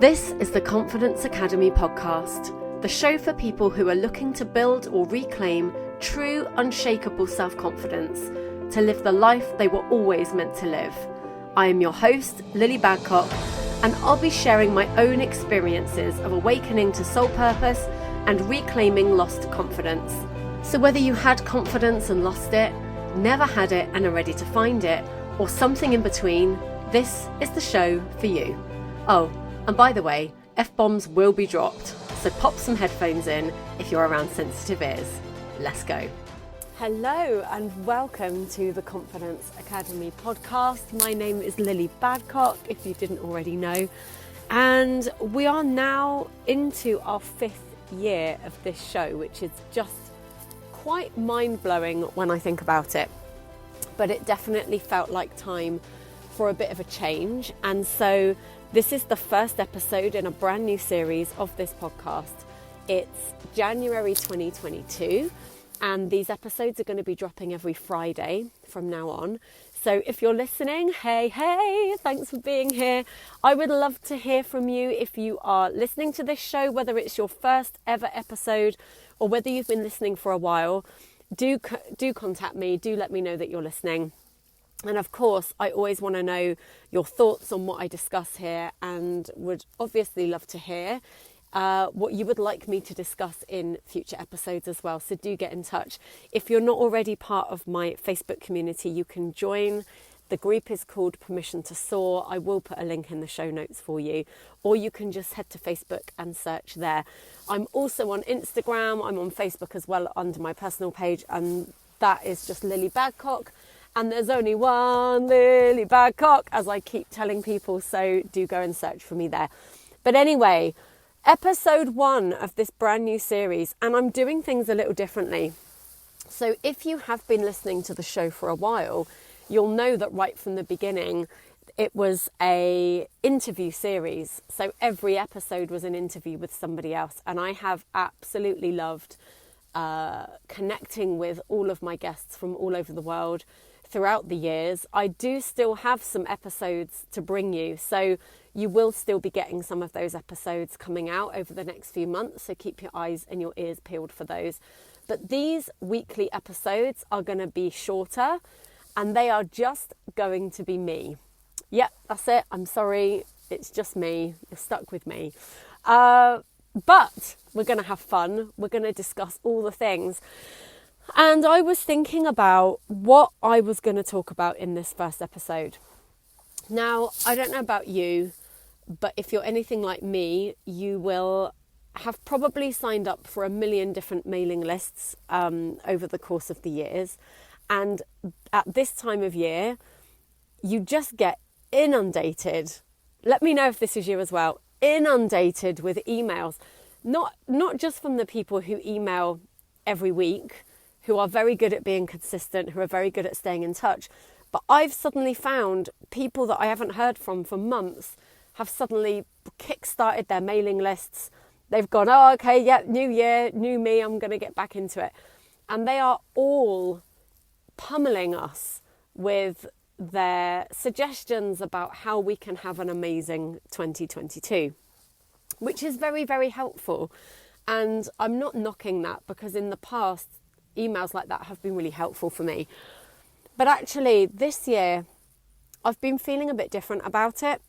This is the Confidence Academy podcast, the show for people who are looking to build or reclaim true, unshakable self-confidence to live the life they were always meant to live. I am your host, Lily Badcock, and I'll be sharing my own experiences of awakening to soul purpose and reclaiming lost confidence. So whether you had confidence and lost it, never had it and are ready to find it, or something in between, this is the show for you. Oh, and by the way, F-bombs will be dropped, so pop some headphones in if you're around sensitive ears. Let's go. Hello and welcome to the Confidence Academy podcast. My name is Lily Badcock, if you didn't already know, and we are now into our 5th year of this show, which is just quite mind-blowing when I think about it. But it definitely felt like time for a bit of a change, and so this is the first episode in a brand new series of this podcast. It's January 2022, and these episodes are going to be dropping every Friday from now on. So if you're listening, hey, thanks for being here. I would love to hear from you if you are listening to this show, whether it's your first ever episode or whether you've been listening for a while. Do contact me, do let me know that you're listening. And of course, I always want to know your thoughts on what I discuss here, and would obviously love to hear what you would like me to discuss in future episodes as well. So do get in touch. If you're not already part of my Facebook community, you can join. The group is called Permission to Soar. I will put a link in the show notes for you, or you can just head to Facebook and search there. I'm also on Instagram. I'm on Facebook as well under my personal page, and that is just Lily Badcock. And there's only one Lily Badcock, as I keep telling people, so do go and search for me there. But anyway, episode 1 of this brand new series, and I'm doing things a little differently. So if you have been listening to the show for a while, you'll know that right from the beginning, it was a interview series. So every episode was an interview with somebody else, and I have absolutely loved connecting with all of my guests from all over the world throughout the years. I do still have some episodes to bring you, so you will still be getting some of those episodes coming out over the next few months, so keep your eyes and your ears peeled for those. But these weekly episodes are going to be shorter, and they are just going to be me. Yep, that's it. I'm sorry, it's just me. You're stuck with me. But we're going to have fun. We're going to discuss all the things. And I was thinking about what I was going to talk about in this first episode. Now, I don't know about you, but if you're anything like me, you will have probably signed up for a million different mailing lists over the course of the years. And at this time of year, you just get inundated. Let me know if this is you as well. Inundated with emails. Not just from the people who email every week, who are very good at being consistent, who are very good at staying in touch. But I've suddenly found people that I haven't heard from for months have suddenly kick-started their mailing lists. They've gone, oh, okay, yeah, new year, new me, I'm going to get back into it. And they are all pummeling us with their suggestions about how we can have an amazing 2022, which is very, very helpful. And I'm not knocking that, because in the past, emails like that have been really helpful for me. But actually, this year, I've been feeling a bit different about it.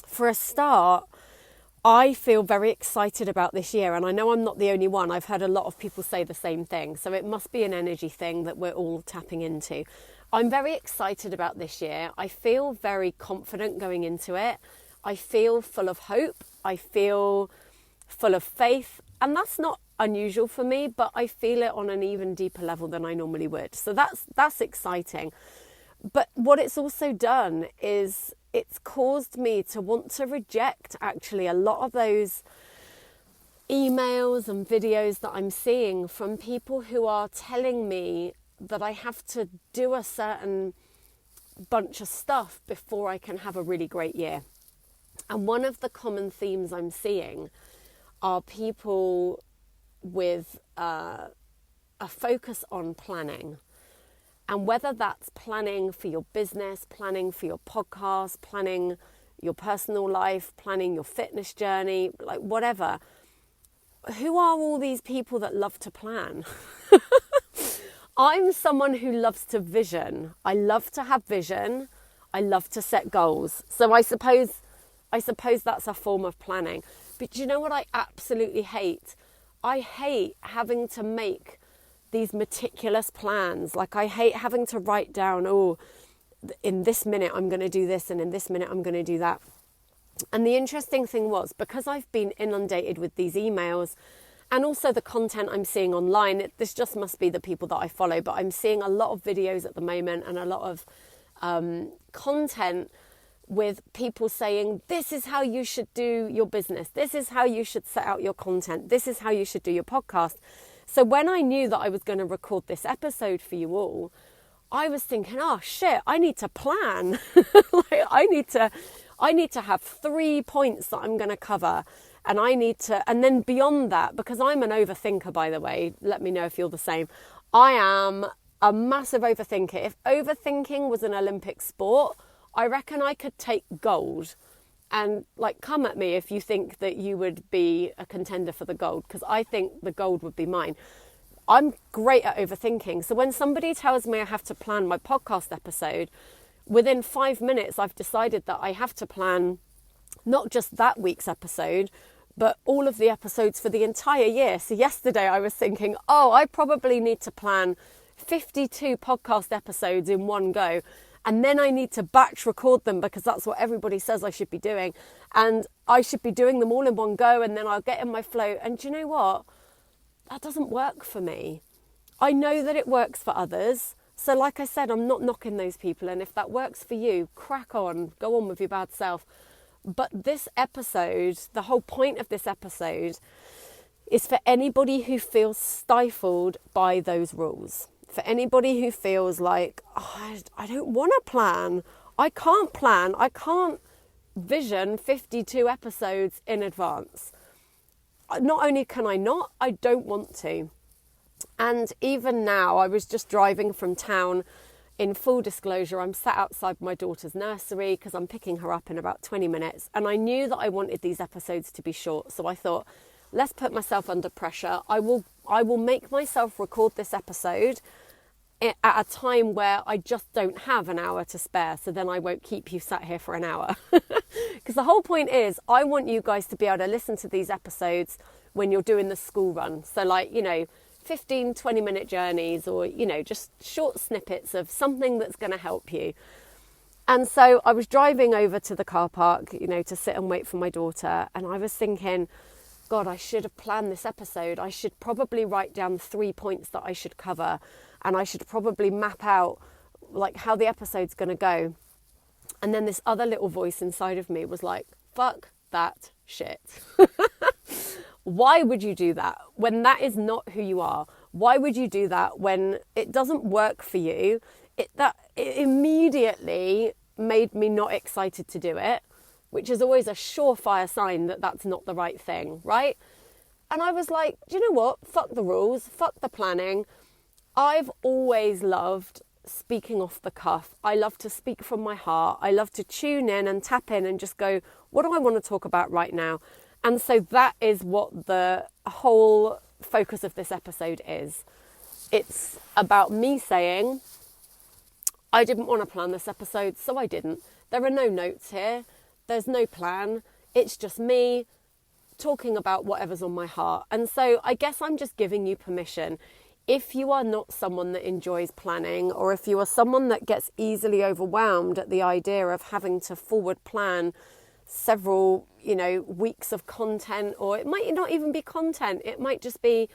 For a start, I feel very excited about this year, and I know I'm not the only one. I've heard a lot of people say the same thing, so it must be an energy thing that we're all tapping into. I'm very excited about this year. I feel very confident going into it. I feel full of hope. I feel full of faith, and that's not unusual for me, but I feel it on an even deeper level than I normally would. So that's exciting. But what it's also done is it's caused me to want to reject actually a lot of those emails and videos that I'm seeing from people who are telling me that I have to do a certain bunch of stuff before I can have a really great year. And one of the common themes I'm seeing are people with a focus on planning. And whether that's planning for your business, planning for your podcast, planning your personal life, planning your fitness journey, like whatever. Who are all these people that love to plan? I'm someone who loves to vision. I love to have vision. I love to set goals. So I suppose that's a form of planning. But do you know what I absolutely hate? I hate having to make these meticulous plans. Like I hate having to write down, in this minute I'm going to do this and in this minute I'm going to do that. And the interesting thing was, because I've been inundated with these emails and also the content I'm seeing online, this just must be the people that I follow, but I'm seeing a lot of videos at the moment and a lot of content with people saying, this is how you should do your business. This is how you should set out your content. This is how you should do your podcast. So when I knew that I was going to record this episode for you all, I was thinking, oh shit, I need to plan. Like, I need to have 3 points that I'm going to cover. And then beyond that, because I'm an overthinker, by the way, let me know if you're the same. I am a massive overthinker. If overthinking was an Olympic sport, I reckon I could take gold. And like, come at me if you think that you would be a contender for the gold, because I think the gold would be mine. I'm great at overthinking. So when somebody tells me I have to plan my podcast episode, within 5 minutes, I've decided that I have to plan not just that week's episode, but all of the episodes for the entire year. So yesterday I was thinking, I probably need to plan 52 podcast episodes in one go. And then I need to batch record them because that's what everybody says I should be doing. And I should be doing them all in one go, and then I'll get in my flow. And do you know what? That doesn't work for me. I know that it works for others. So like I said, I'm not knocking those people. And if that works for you, crack on, go on with your bad self. But this episode, the whole point of this episode is for anybody who feels stifled by those rules. For anybody who feels like, I don't want to plan. I can't plan. I can't vision 52 episodes in advance. Not only can I not, I don't want to. And even now, I was just driving from town. In full disclosure, I'm sat outside my daughter's nursery because I'm picking her up in about 20 minutes. And I knew that I wanted these episodes to be short. So I thought, let's put myself under pressure. I will make myself record this episode at a time where I just don't have an hour to spare. So then I won't keep you sat here for an hour. Because the whole point is, I want you guys to be able to listen to these episodes when you're doing the school run. So 15, 20-minute journeys, or, just short snippets of something that's going to help you. And so I was driving over to the car park, to sit and wait for my daughter. And I was thinking, God, I should have planned this episode. I should probably write down 3 points that I should cover. And I should probably map out how the episode's going to go. And then this other little voice inside of me was like, fuck that shit. Why would you do that when that is not who you are? Why would you do that when it doesn't work for you? It immediately made me not excited to do it, which is always a surefire sign that that's not the right thing, right? And I was like, do you know what? Fuck the rules, fuck the planning. I've always loved speaking off the cuff. I love to speak from my heart. I love to tune in and tap in and just go, what do I want to talk about right now? And so that is what the whole focus of this episode is. It's about me saying, I didn't want to plan this episode, so I didn't. There are no notes here. There's no plan. It's just me talking about whatever's on my heart. And so I guess I'm just giving you permission. If you are not someone that enjoys planning, or if you are someone that gets easily overwhelmed at the idea of having to forward plan several, weeks of content, or it might not even be content. It might just be,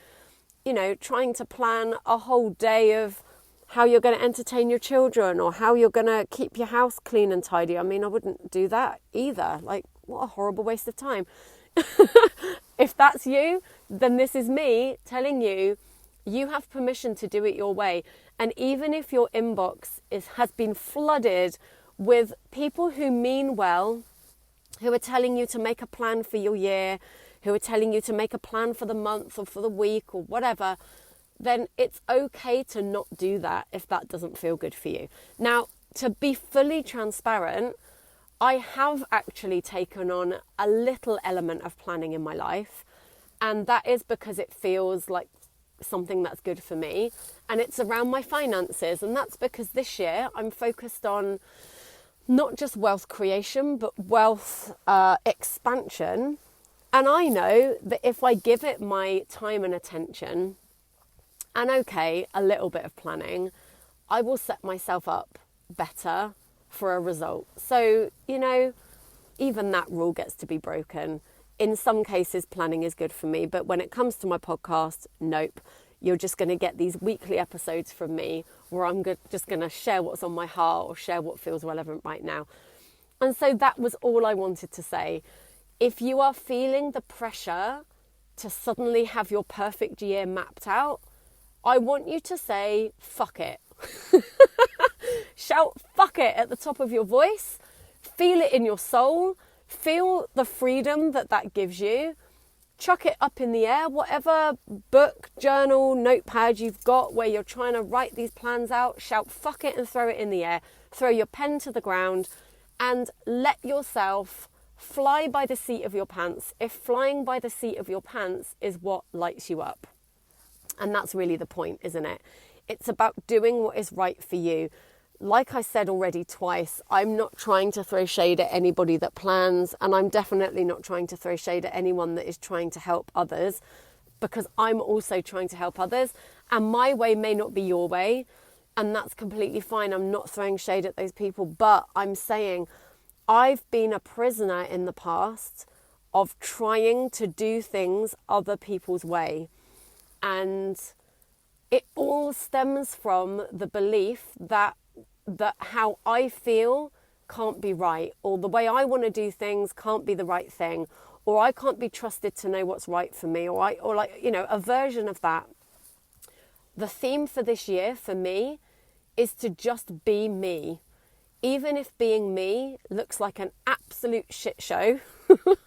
trying to plan a whole day of how you're going to entertain your children or how you're going to keep your house clean and tidy. I mean, I wouldn't do that either. Like, what a horrible waste of time. If that's you, then this is me telling you, you have permission to do it your way. And even if your inbox has been flooded with people who mean well, who are telling you to make a plan for your year, who are telling you to make a plan for the month or for the week or whatever, then it's okay to not do that if that doesn't feel good for you. Now, to be fully transparent, I have actually taken on a little element of planning in my life, and that is because it feels like something that's good for me, and it's around my finances. And that's because this year I'm focused on not just wealth creation, but wealth expansion. And I know that if I give it my time and attention, and a little bit of planning, I will set myself up better for a result. So, even that rule gets to be broken. In some cases, planning is good for me, but when it comes to my podcast, nope. You're just going to get these weekly episodes from me where I'm just going to share what's on my heart or share what feels relevant right now. And so that was all I wanted to say. If you are feeling the pressure to suddenly have your perfect year mapped out, I want you to say, fuck it. Shout fuck it at the top of your voice. Feel it in your soul. Feel the freedom that gives you. Chuck it up in the air. Whatever book, journal, notepad you've got where you're trying to write these plans out, shout fuck it and throw it in the air. Throw your pen to the ground and let yourself fly by the seat of your pants if flying by the seat of your pants is what lights you up. And that's really the point, isn't it? It's about doing what is right for you. Like I said already twice, I'm not trying to throw shade at anybody that plans, and I'm definitely not trying to throw shade at anyone that is trying to help others, because I'm also trying to help others, and my way may not be your way, and that's completely fine. I'm not throwing shade at those people, but I'm saying I've been a prisoner in the past of trying to do things other people's way. And it all stems from the belief that how I feel can't be right, or the way I want to do things can't be the right thing, or I can't be trusted to know what's right for me, or a version of that. The theme for this year for me is to just be me. Even if being me looks like an absolute shit show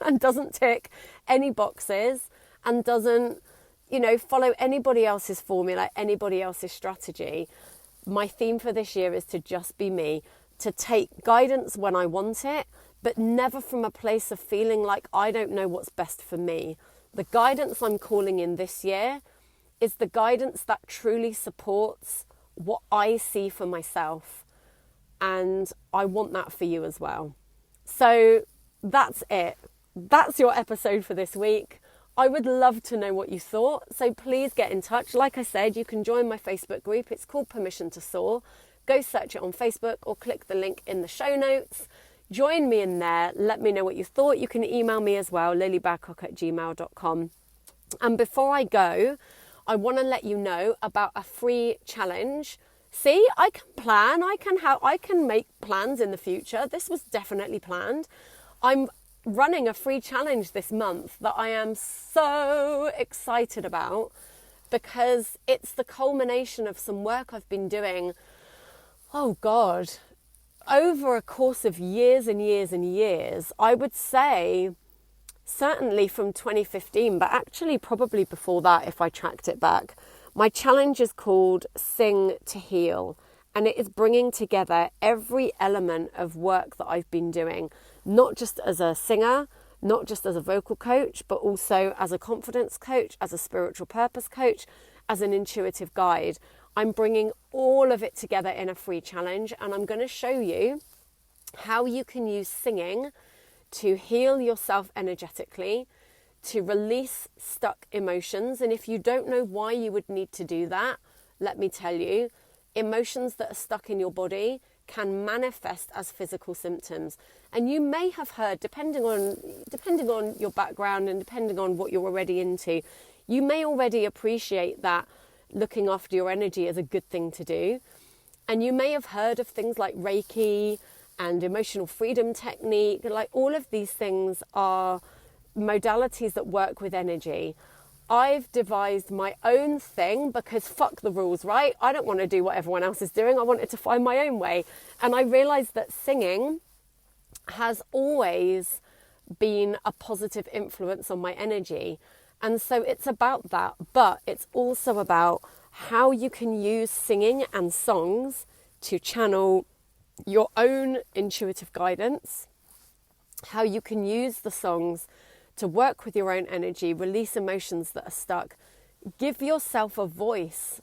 and doesn't tick any boxes and doesn't, follow anybody else's formula, anybody else's strategy, my theme for this year is to just be me, to take guidance when I want it, but never from a place of feeling like I don't know what's best for me. The guidance I'm calling in this year is the guidance that truly supports what I see for myself. And I want that for you as well. So that's it. That's your episode for this week. I would love to know what you thought. So please get in touch. Like I said, you can join my Facebook group. It's called Permission to Soar. Go search it on Facebook or click the link in the show notes. Join me in there. Let me know what you thought. You can email me as well, lilybadcock@gmail.com. And before I go, I want to let you know about a free challenge. See, I can plan. I can make plans in the future. This was definitely planned. I'm running a free challenge this month that I am so excited about, because it's the culmination of some work I've been doing, over a course of years and years and years. I would say certainly from 2015, but actually probably before that if I tracked it back. My challenge is called Sing to Heal, and it is bringing together every element of work that I've been doing, not just as a singer, not just as a vocal coach, but also as a confidence coach, as a spiritual purpose coach, as an intuitive guide. I'm bringing all of it together in a free challenge, and I'm going to show you how you can use singing to heal yourself energetically, to release stuck emotions. And if you don't know why you would need to do that, let me tell you, emotions that are stuck in your body can manifest as physical symptoms. And you may have heard, depending on your background and depending on what you're already into, you may already appreciate that looking after your energy is a good thing to do. And you may have heard of things like Reiki and emotional freedom technique. Like, all of these things are modalities that work with energy. I've devised my own thing because fuck the rules, right? I don't want to do what everyone else is doing. I wanted to find my own way. And I realized that singing has always been a positive influence on my energy. And so it's about that, but it's also about how you can use singing and songs to channel your own intuitive guidance, how you can use the songs to work with your own energy, release emotions that are stuck, give yourself a voice,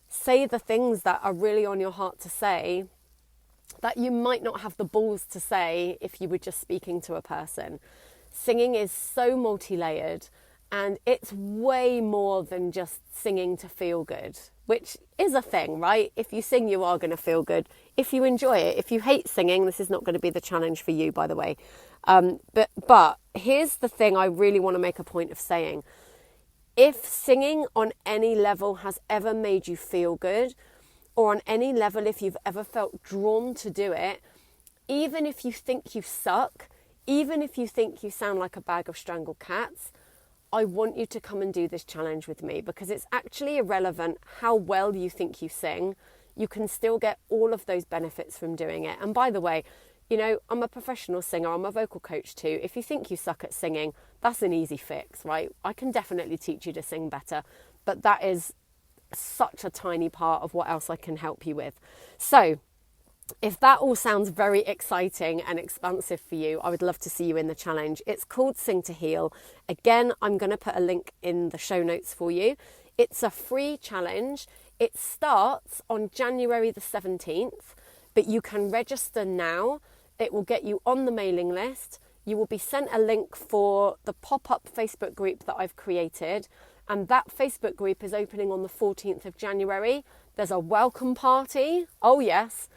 say the things that are really on your heart to say that you might not have the balls to say if you were just speaking to a person. Singing is so multi-layered, and it's way more than just singing to feel good, which is a thing, right? If you sing, you are going to feel good. If you enjoy it, if you hate singing, this is not going to be the challenge for you, by the way. But here's the thing I really want to make a point of saying. If singing on any level has ever made you feel good, or on any level, if you've ever felt drawn to do it, even if you think you suck, even if you think you sound like a bag of strangled cats, I want you to come and do this challenge with me, because it's actually irrelevant how well you think you sing. You can still get all of those benefits from doing it. And by the way, I'm a professional singer. I'm a vocal coach too. If you think you suck at singing, that's an easy fix, right? I can definitely teach you to sing better, but that is such a tiny part of what else I can help you with. So if that all sounds very exciting and expansive for you, I would love to see you in the challenge. It's called Sing to Heal. Again, I'm going to put a link in the show notes for you. It's a free challenge. It starts on January the 17th, but you can register now. It will get you on the mailing list. You will be sent a link for the pop-up Facebook group that I've created. And that Facebook group is opening on the 14th of January. There's a welcome party. Oh, yes.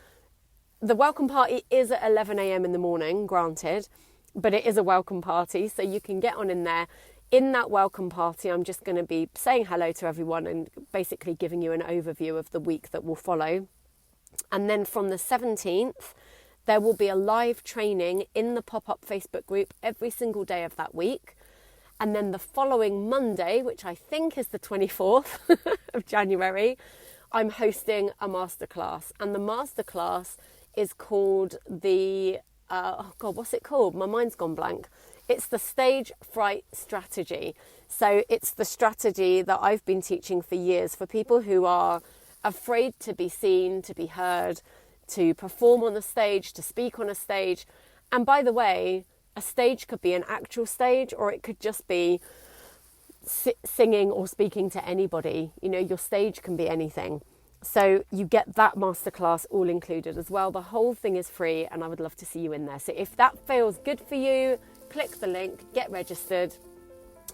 The welcome party is at 11 a.m. in the morning, granted, but it is a welcome party, so you can get on in there. In that welcome party, I'm just going to be saying hello to everyone and basically giving you an overview of the week that will follow. And then from the 17th, there will be a live training in the pop-up Facebook group every single day of that week. And then the following Monday, which I think is the 24th of January, I'm hosting a masterclass. And the masterclass is called what's it called? My mind's gone blank. It's the Stage Fright Strategy. So it's the strategy that I've been teaching for years for people who are afraid to be seen, to be heard, to perform on the stage, to speak on a stage. And by the way, a stage could be an actual stage, or it could just be singing or speaking to anybody. Your stage can be anything. So you get that masterclass all included as well. The whole thing is free, and I would love to see you in there. So if that feels good for you, click the link, get registered,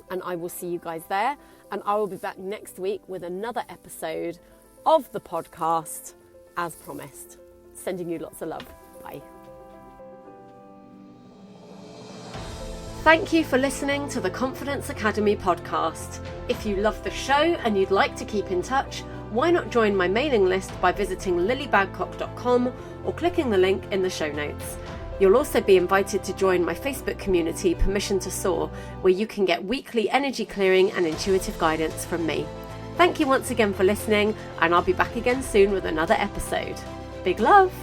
and I will see you guys there. And I will be back next week with another episode of the podcast, as promised. Sending you lots of love. Bye. Thank you for listening to the Confidence Academy podcast. If you love the show and you'd like to keep in touch, why not join my mailing list by visiting lilybadcock.com or clicking the link in the show notes. You'll also be invited to join my Facebook community, Permission to Soar, where you can get weekly energy clearing and intuitive guidance from me. Thank you once again for listening, and I'll be back again soon with another episode. Big love!